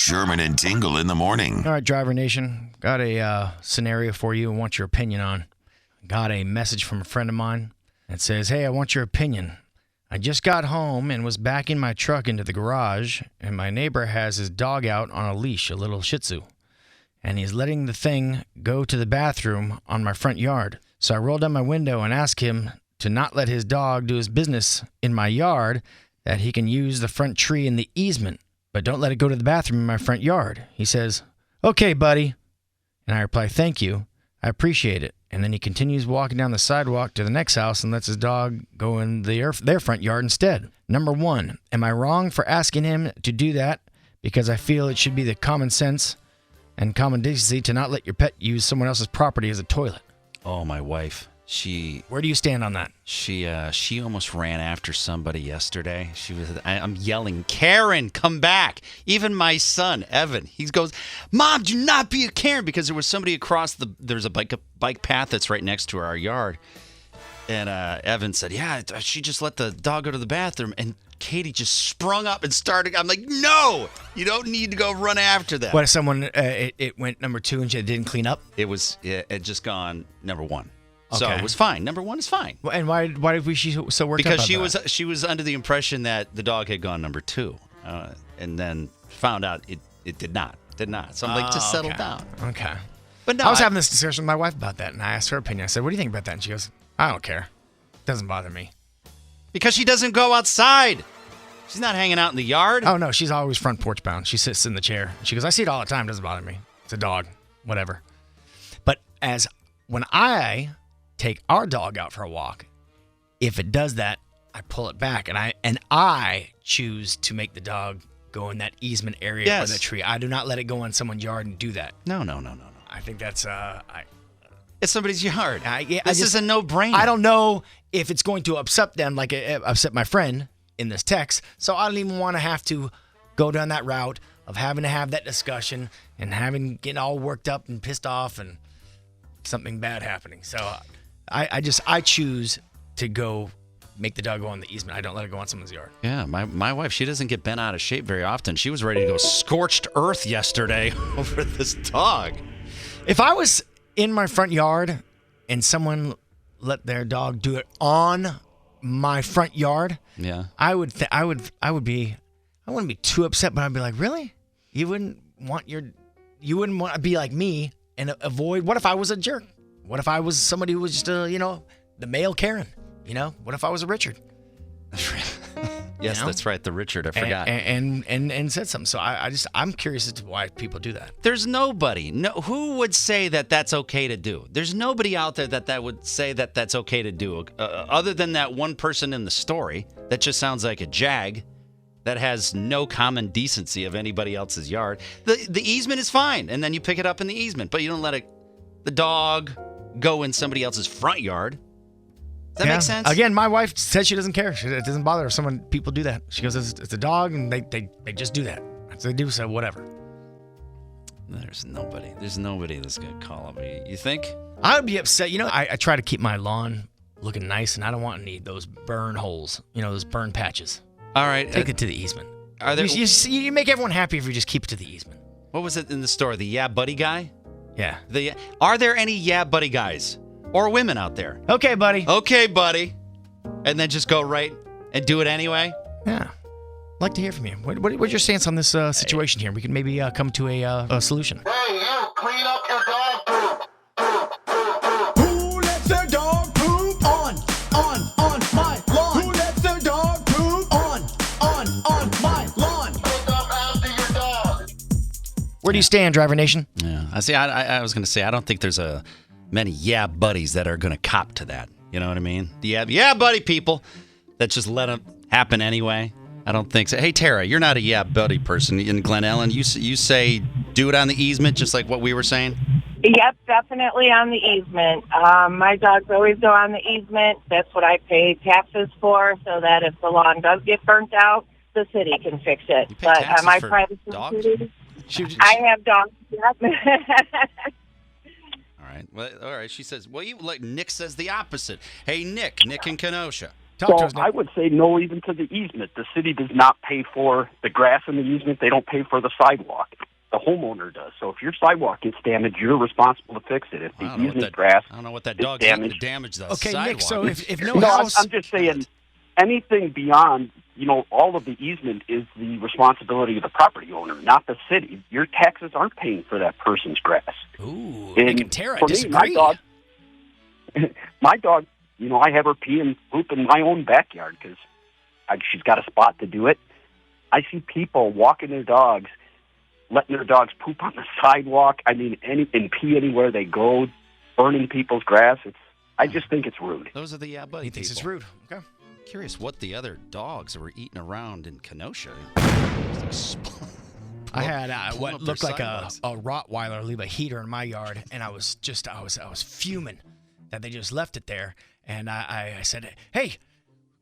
Sherman and Tingle in the morning. All right, Driver Nation, got a scenario for you and want your opinion on. Got a message from a friend of mine that says, hey, I want your opinion. I just got home and was backing my truck into the garage, and my neighbor has his dog out on a leash, a little Shih Tzu, and he's letting the thing go to the bathroom on my front yard. So I rolled down my window and asked him to not let his dog do his business in my yard, that he can use the front tree in the easement, but don't let it go to the bathroom in my front yard. He says, okay, buddy. And I reply, thank you. I appreciate it. And then he continues walking down the sidewalk to the next house and lets his dog go in their front yard instead. Number one, am I wrong for asking him to do that? Because I feel it should be the common sense and common decency to not let your pet use someone else's property as a toilet. Oh, my wife. Where do you stand on that? She almost ran after somebody yesterday. I'm yelling, Karen, come back. Even my son, Evan, he goes, Mom, do not be a Karen, because there was somebody across there's a bike path that's right next to our yard. And Evan said, yeah, she just let the dog go to the bathroom. And Katie just sprung up and started. I'm like, no, you don't need to go run after that. What if someone, it went number 2 and she didn't clean up? It had just gone number 1. So Okay. it was fine. Number 1 is fine. Well, and why did we so worked up Because about that? she was under the impression that the dog had gone number 2, and then found out it did not. So I'm like, just settle down. Okay. But no, I was having this discussion with my wife about that, and I asked her opinion. I said, what do you think about that? And she goes, I don't care. It doesn't bother me. because she doesn't go outside. She's not hanging out in the yard. Oh, no, she's always front porch bound. She sits in the chair. She goes, I see it all the time. It doesn't bother me. It's a dog, whatever. But when I take our dog out for a walk, if it does that, I pull it back, and I choose to make the dog go in that easement area or the tree. I do not let it go in someone's yard and do that. No. I think that's It's somebody's yard. This is a no-brainer. I don't know if it's going to upset them like it upset my friend in this text, so I don't even want to have to go down that route of having to have that discussion and getting all worked up and pissed off and something bad happening. So I choose to go make the dog go on the easement. I don't let it go on someone's yard. Yeah, my wife, she doesn't get bent out of shape very often. She was ready to go scorched earth yesterday over this dog. If I was in my front yard and someone let their dog do it on my front yard, Yeah. I wouldn't be too upset, but I'd be like, really? You wouldn't want to be like me and avoid. What if I was a jerk? What if I was somebody who was just the male Karen? What if I was a Richard? Yes, that's right, the Richard. I forgot. And said something. So I'm curious as to why people do that. There's nobody. Who would say that that's okay to do? There's nobody out there that would say that that's okay to do, other than that one person in the story that just sounds like a jag that has no common decency of anybody else's yard. The easement is fine, and then you pick it up in the easement, but you don't let the dog go in somebody else's front yard. Does that make sense? Again, my wife says she doesn't care. It doesn't bother her if people do that. She goes, it's a dog, and they just do that. So they do, so whatever. There's nobody that's going to call me. You think? I would be upset. I try to keep my lawn looking nice, and I don't want any of those burn holes, those burn patches. All right. Take it to the easement. Are there? You make everyone happy if you just keep it to the easement. What was it in the store? The Yeah Buddy guy? Yeah. Are there any Yeah Buddy guys or women out there? Okay, buddy. Okay, buddy. And then just go right and do it anyway? Yeah. I'd like to hear from you. What's your stance on this situation here? We can maybe come to a solution. Hey, you, clean up your dog poop. Who lets their dog poop on my lawn? Who lets their dog poop on my lawn? Pick up after your dog. Where do you stand, Driver Nation? Yeah. I was going to say, I don't think there's many Yeah Buddies that are going to cop to that. You know what I mean? The Yeah Buddy people that just let it happen anyway. I don't think so. Hey, Tara, you're not a Yeah Buddy person in Glen Ellen. You say do it on the easement, just like what we were saying? Yep, definitely on the easement. My dogs always go on the easement. That's what I pay taxes for, so that if the lawn does get burnt out, the city can fix it. You pay But taxes my for private dogs? property, I have dogs. Yep. All right. Well, all right. She says, well, Nick says the opposite. Hey, Nick in Kenosha. Talk to So us, Nick. I would say no even to the easement. The city does not pay for the grass in the easement. They don't pay for the sidewalk. the homeowner does. So if your sidewalk gets damaged, you're responsible to fix it. If the easement grass I don't know what that is dog's eating to damaged, damage the Okay, sidewalk. Nick, so if no no, house... I'm just saying anything beyond, all of the easement is the responsibility of the property owner, not the city. Your taxes aren't paying for that person's grass. Ooh, And Nick and Tara, for me, disagree. my dog, I have her pee and poop in my own backyard because she's got a spot to do it. I see people walking their dogs, letting their dogs poop on the sidewalk. I mean, and pee anywhere they go, burning people's grass. I just think it's rude. Those are the buddy He thinks it's people. rude. Okay. Curious what the other dogs were eating around in Kenosha. I had pulling what up their looked like a sidewalks. Rottweiler leave a heater in my yard, and I was fuming that they just left it there. And I said, "Hey,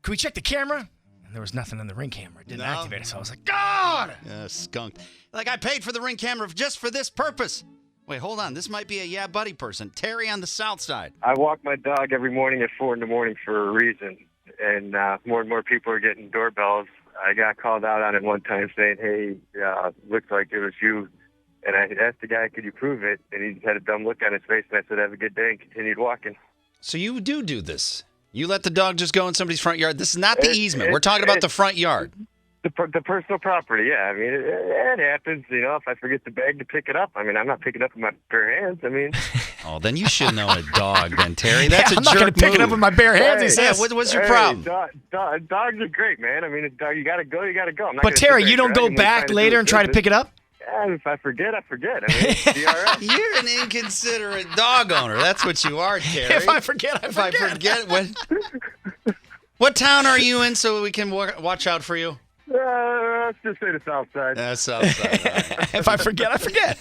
can we check the camera?" And there was nothing in the Ring camera. It didn't activate it, so I was like, "God!" Yeah, skunked. Like, I paid for the Ring camera just for this purpose. Wait, hold on. This might be a yeah buddy person. Terry on the south side. I walk my dog every morning at 4 in the morning for a reason, and more and more people are getting doorbells. I got called out on it one time saying, "Hey, looks like it was you." And I asked the guy, "Could you prove it?" And he had a dumb look on his face, and I said, "Have a good day," and continued walking. So you do this. You let the dog just go in somebody's front yard. This is not the easement. We're talking about the front yard. The personal property, yeah. I mean, it happens, if I forget the bag to pick it up. I mean, I'm not picking it up with my bare hands. I mean... Oh, then you shouldn't own a dog then, Terry. That's a I'm jerk not going to pick it up move. with my bare hands. He Yeah, says. what's your problem? Dogs are great, man. I mean, you got to go, you got to go. I'm not But gonna Terry, sit there you don't and go drag him when he's back trying to later do and try to his pick it up? Yeah, if I forget, I forget. I mean, it's DRS. You're an inconsiderate dog owner. That's what you are, Terry. If I forget, I forget. If I forget, what town are you in so we can watch out for you? Let's just say the south side. South side. All right. If I forget, I forget.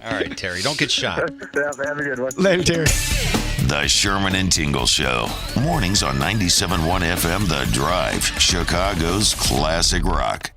All right, Terry, don't get shot. Have a good one. Later, Terry. The Sherman and Tingle Show. Mornings on 97.1 FM The Drive, Chicago's classic rock.